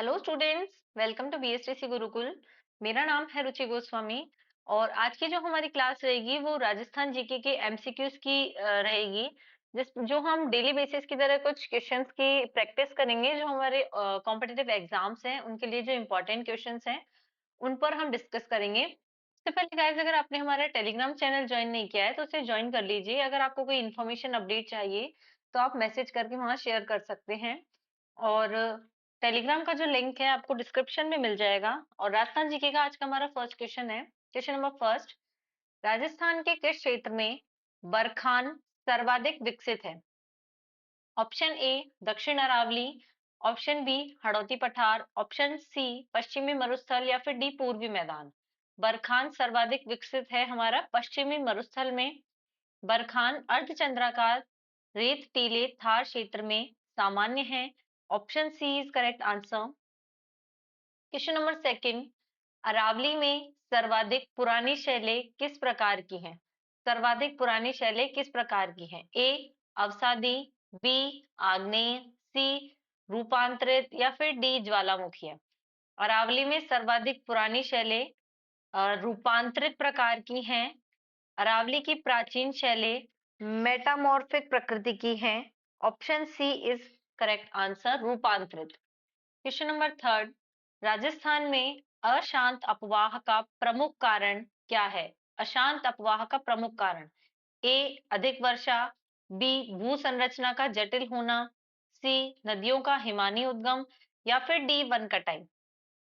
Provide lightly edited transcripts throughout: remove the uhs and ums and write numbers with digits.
Hello students, welcome to BSTC Gurukul. मेरा नाम है रुचि गोस्वामी और आज की जो हमारी क्लास रहेगी वो राजस्थान जीके के एमसीक्यूज की रहेगी। जो हम डेली बेसिस की तरह कुछ क्वेश्चंस की प्रैक्टिस करेंगे जो हमारे कॉम्पिटिटिव एग्जाम्स हैं उनके लिए जो इम्पोर्टेंट क्वेश्चंस हैं उन पर हम डिस्कस करेंगे। इससे पहले गाइस, अगर आपने हमारा टेलीग्राम चैनल ज्वाइन नहीं किया है तो उसे ज्वाइन कर लीजिए। अगर आपको कोई इन्फॉर्मेशन अपडेट चाहिए तो आप मैसेज करके वहां शेयर कर सकते हैं। और टेलीग्राम का जो लिंक है आपको डिस्क्रिप्शन में मिल जाएगा। और राजस्थान जीके का आज का हमारा फर्स्ट क्वेश्चन है। क्वेश्चन नंबर फर्स्ट, राजस्थान के किस क्षेत्र में बरखान सर्वाधिक विकसित है? ऑप्शन ए दक्षिण अरावली, ऑप्शन बी हड़ौती पठार, ऑप्शन सी पश्चिमी मरुस्थल या फिर डी पूर्वी मैदान। बरखान सर्वाधिक विकसित है हमारा पश्चिमी मरुस्थल में। बरखान अर्धचंद्राकार रेत टीले थार क्षेत्र में सामान्य है। Option C is correct answer. Question number second, Aravalli में सर्वाधिक पुरानी शैलें किस प्रकार की हैं? सर्वाधिक पुरानी शैलें किस प्रकार की हैं? ए अवसादी, बी आग्नेय, सी रूपांतरित या फिर डी ज्वालामुखी है। अरावली में सर्वाधिक पुरानी शैलें रूपांतरित प्रकार की हैं। अरावली की प्राचीन शैलें मेटामॉर्फिक प्रकृति की हैं। Option C is correct answer, रूपांतरित। क्वेश्चन नंबर थर्ड, राजस्थान में अशांत अपवाह का प्रमुख कारण क्या है? अशांत अपवाह का प्रमुख कारण, ए अधिक वर्षा, बी भू संरचना का जटिल होना, सी नदियों का हिमानी उद्गम या फिर डी वन कटाई।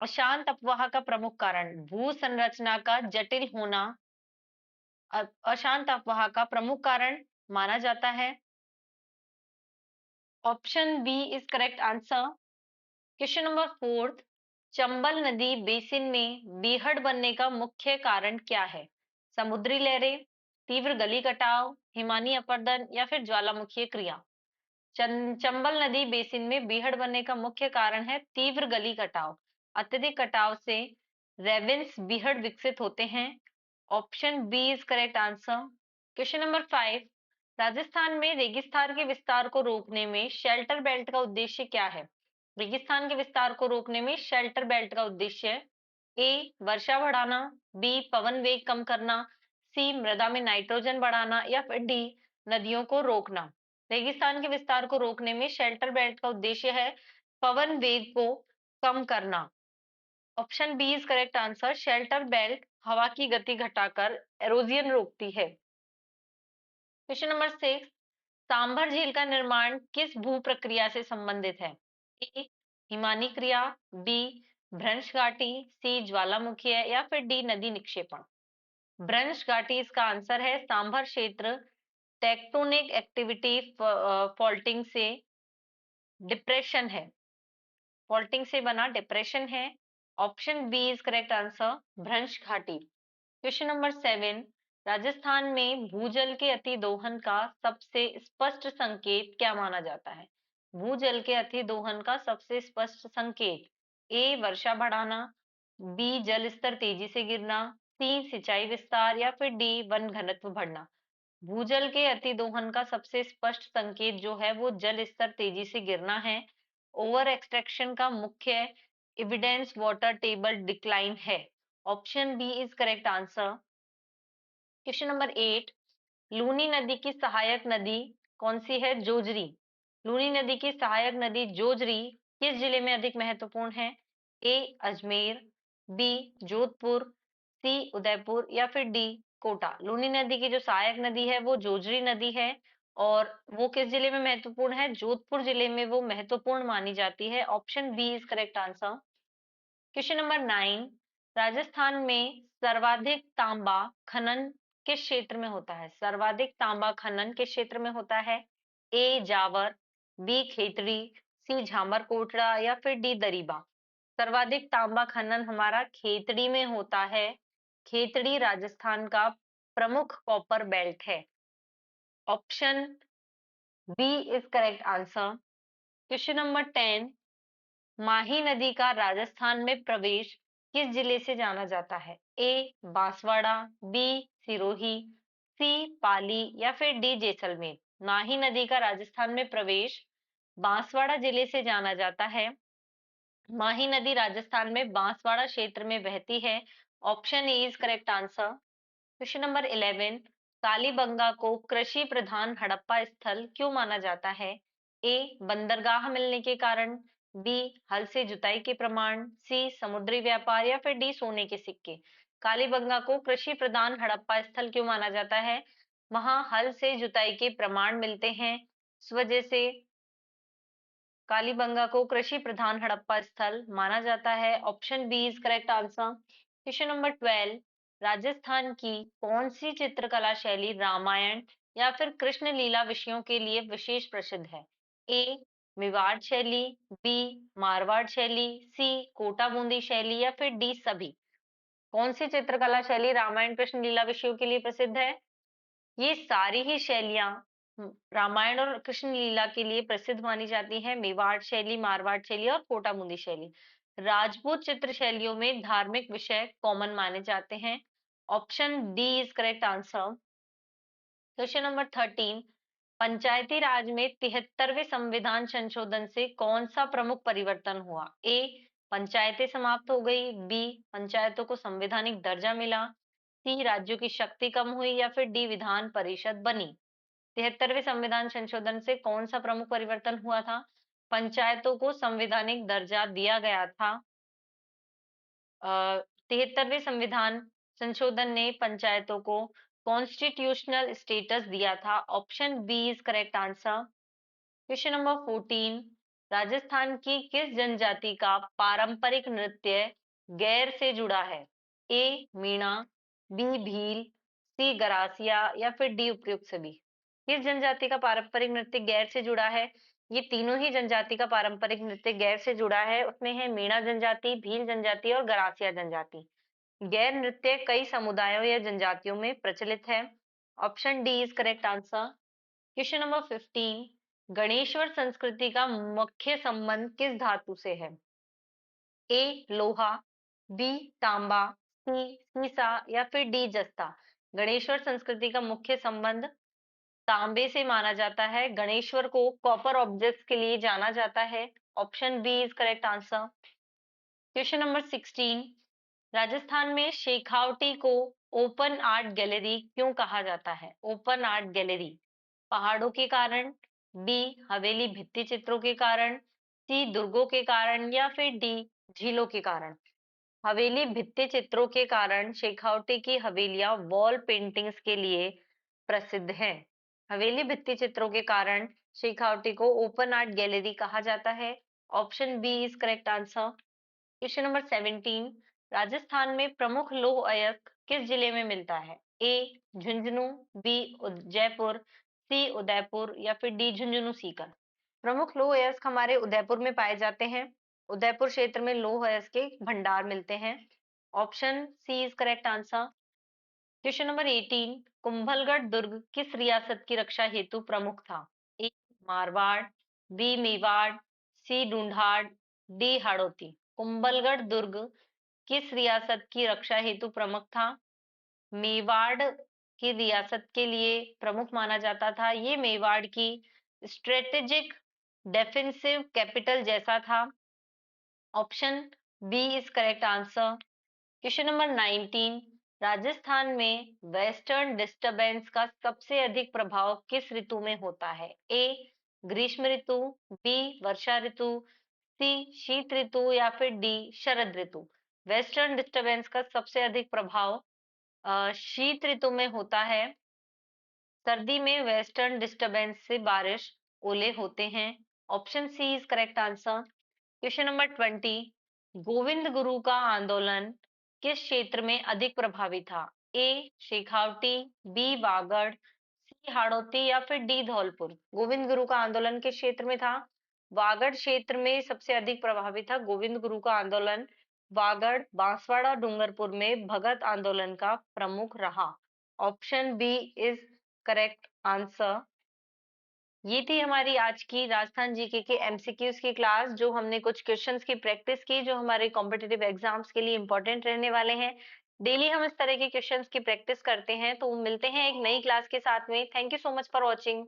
अशांत अपवाह का प्रमुख कारण भू संरचना का जटिल होना अशांत अपवाह का प्रमुख कारण माना जाता है। Option B is correct answer. Question number fourth, Chambal नदी बेसिन में बीहड़ बनने का मुख्य कारण क्या है? समुद्री लहरें, तीव्र गली कटाव, हिमानी अपरदन या फिर ज्वालामुखीय क्रिया। चंबल नदी बेसिन में बीहड़ बनने का मुख्य कारण है तीव्र गली कटाव। अत्यधिक कटाव से रेवेंस बीहड़ विकसित होते हैं। Option B is correct answer. Question number five, Rajasthan में रेगिस्तान के विस्तार को रोकने में शेल्टर बेल्ट का उद्देश्य क्या है? रेगिस्तान के विस्तार को रोकने में शेल्टर बेल्ट का उद्देश्य, ए वर्षा बढ़ाना, बी पवन वेग कम करना, सी मृदा में नाइट्रोजन बढ़ाना या फिर डी नदियों को रोकना। रेगिस्तान के विस्तार को रोकने में शेल्टर बेल्ट का उद्देश्य है पवन वेग को कम करना। Option B is correct answer. Shelter belt हवा की गति घटाकर एरोजियन रोकती है। क्वेश्चन नंबर सिक्स, सांभर झील का निर्माण किस भू प्रक्रिया से संबंधित है? ए हिमानी क्रिया, बी भ्रंश घाटी, सी ज्वालामुखी है या फिर डी नदी निक्षेपण। भ्रंश घाटी इसका आंसर है। सांभर क्षेत्र टेक्टोनिक एक्टिविटी फॉल्टिंग से डिप्रेशन है। फॉल्टिंग से बना डिप्रेशन है। Option B is correct answer, भ्रंश घाटी। क्वेश्चन नंबर सेवन, राजस्थान में भूजल के अतिदोहन का सबसे स्पष्ट संकेत क्या माना जाता है? भूजल के अतिदोहन का सबसे स्पष्ट संकेत, ए वर्षा बढ़ाना, बी जल स्तर तेजी से गिरना, सी सिंचाई विस्तार या फिर डी वन घनत्व बढ़ना। भूजल के अतिदोहन का सबसे स्पष्ट संकेत जो है वो जल स्तर तेजी से गिरना है। ओवर एक्सट्रैक्शन का मुख्य एविडेंस वाटर टेबल डिक्लाइन है। Option B is correct answer. Question number eight, Luni नदी की सहायक नदी कौन सी है? जोजरी। लूनी नदी की सहायक नदी जोजरी किस जिले में अधिक महत्वपूर्ण है? ए अजमेर, बी जोधपुर, सी उदयपुर या फिर डी कोटा। लूनी नदी की जो सहायक नदी है वो जोजरी नदी है और वो किस जिले में महत्वपूर्ण है? जोधपुर जिले में वो महत्वपूर्ण मानी जाती है। Option B is correct answer. Question number nine, Rajasthan में सर्वाधिक तांबा खनन किस क्षेत्र में होता है? सर्वाधिक तांबा खनन किस क्षेत्र में होता है? ए जावर, बी खेतड़ी, सी झामर कोटड़ा या फिर डी दरीबा। सर्वाधिक तांबा खनन हमारा खेतड़ी में होता है। खेतड़ी राजस्थान का प्रमुख कॉपर बेल्ट है। Option B is correct answer. Question number ten, Mahi नदी का राजस्थान में प्रवेश किस जिले से जाना जाता है? ए बांसवाड़ा, बी सिरोही, सी पाली या फिर डी जैसलमेर। माही नदी का राजस्थान में प्रवेश बांसवाड़ा जिले से जाना जाता है। माही नदी राजस्थान में बांसवाड़ा क्षेत्र में बहती है। Option A is correct answer. Question number 11, Kalibangan को कृषि प्रधान हड़प्पा स्थल क्यों माना जाता है? ए बंदरगाह मिलने के कारण, बी हल से जुताई के प्रमाण, सी समुद्री व्यापार या फिर डी सोने के सिक्के। कालीबंगा को कृषि प्रधान हड़प्पा स्थल क्यों माना जाता है? वहां हल से जुताई के प्रमाण मिलते हैं, इस वजह से कालीबंगा को कृषि प्रधान हड़प्पा स्थल माना जाता है। Option B is correct answer. Question number 12, Rajasthan की कौन सी चित्रकला शैली रामायण या फिर कृष्ण लीला विषयों के लिए विशेष प्रसिद्ध है? ए मेवाड़ शैली, बी मारवाड़ शैली, सी कोटा बूंदी शैली या फिर डी सभी। कौन सी चित्रकला शैली रामायण कृष्ण लीला विषयों के लिए प्रसिद्ध है? ये सारी ही शैलियां रामायण और कृष्ण लीला के लिए प्रसिद्ध मानी जाती हैं। मेवाड़ शैली, मारवाड़ शैली और कोटा बूंदी शैली। राजपूत चित्र शैलियों में धार्मिक विषय कॉमन माने जाते हैं। Option D is correct answer. Question number 13, पंचायती राज में 73वें संविधान संशोधन से कौन सा प्रमुख परिवर्तन हुआ? ए पंचायतें समाप्त हो गई, बी पंचायतों को संवैधानिक दर्जा मिला, सी राज्यों की शक्ति कम हुई या फिर डी विधान परिषद बनी। 73वें संविधान संशोधन से कौन सा प्रमुख परिवर्तन हुआ था? पंचायतों को संवैधानिक दर्जा दिया गया था। 73वें संविधान संशोधन ने पंचायतों को कॉन्स्टिट्यूशनल स्टेटस दिया था। Option B is correct answer. Question number 14, Rajasthan की किस जनजाति का पारंपरिक नृत्य गैर से जुड़ा है? ए मीणा, बी भील, सी गरासिया या फिर डी उपयुक्त सभी। किस जनजाति का पारंपरिक नृत्य गैर से जुड़ा है? ये तीनों ही जनजाति का पारंपरिक नृत्य गैर से जुड़ा है। उसमें है मीणा जनजाति, भील जनजाति और गरासिया जनजाति। गैर नृत्य कई समुदायों या जनजातियों में प्रचलित है। Option D is correct answer. Question number 15, Ganeshwar संस्कृति का मुख्य संबंध किस धातु से है? ए लोहा, बी तांबा, सी सीसा या फिर डी जस्ता। गणेश्वर संस्कृति का मुख्य संबंध तांबे से माना जाता है। गणेश्वर को कॉपर ऑब्जेक्ट्स के लिए जाना जाता है। Option B is correct answer. Question number 16, Rajasthan में शेखावटी को ओपन आर्ट गैलरी क्यों कहा जाता है? ओपन आर्ट गैलरी पहाड़ों के कारण, बी हवेली भित्ति चित्रों के कारण, सी दुर्गों के कारण या फिर डी झीलों के कारण। हवेली भित्ति चित्रों के कारण शेखावटी की हवेलियां वॉल पेंटिंग्स के लिए प्रसिद्ध हैं। हवेली भित्ति चित्रों के कारण शेखावटी को ओपन आर्ट गैलरी कहा जाता है। Option B is correct answer. Question number 17, Rajasthan में प्रमुख लौह अयस्क किस जिले में मिलता है? A Jhunjhunu, B Jaipur, C Udaipur या फिर डी झुंझुनू सीकर। प्रमुख लौह अयस्क हमारे उदयपुर में पाए जाते हैं। उदयपुर क्षेत्र में लौह अयस्क के भंडार मिलते हैं। Option C is correct answer. Question number 18, Kumbhalgarh दुर्ग किस रियासत की रक्षा हेतु प्रमुख था? A Marwar, b Mewar, c Dhundhar, d Hadoti. Kumbhalgarh दुर्ग किस रियासत की रक्षा हेतु प्रमुख था? मेवाड़ की रियासत के लिए प्रमुख माना जाता था। ये मेवाड़ की स्ट्रेटेजिक डिफेंसिव कैपिटल जैसा था। Option B is correct answer. Question number 19, Rajasthan में वेस्टर्न डिस्टरबेंस का सबसे अधिक प्रभाव किस ऋतु में होता है? ए ग्रीष्म ऋतु, बी वर्षा ऋतु, सी शीत ऋतु या फिर डी शरद ऋतु। वेस्टर्न डिस्टरबेंस का सबसे अधिक प्रभाव शीत ऋतु में होता है। सर्दी में वेस्टर्न डिस्टरबेंस से बारिश ओले होते हैं। Option C is correct answer. Question number 20, Govind Guru का आंदोलन किस क्षेत्र में अधिक प्रभावी था? A Shekhawati, B Vagad, C Hadoti या फिर डी धौलपुर। गोविंद गुरु का आंदोलन किस क्षेत्र में था? वागड़ क्षेत्र में सबसे अधिक प्रभावी था गोविंद गुरु का आंदोलन। वागड़ बांसवाड़ा डूंगरपुर में भगत आंदोलन का प्रमुख रहा। Option B is correct answer. ये थी हमारी आज की राजस्थान जीके के एमसीक्यूज की क्लास, जो हमने कुछ क्वेश्चंस की प्रैक्टिस की जो हमारे कॉम्पिटिटिव एग्जाम्स के लिए इंपॉर्टेंट रहने वाले हैं। डेली हम इस तरह के क्वेश्चंस की प्रैक्टिस करते हैं। तो मिलते हैं एक नई क्लास के साथ में। Thank you so much for watching.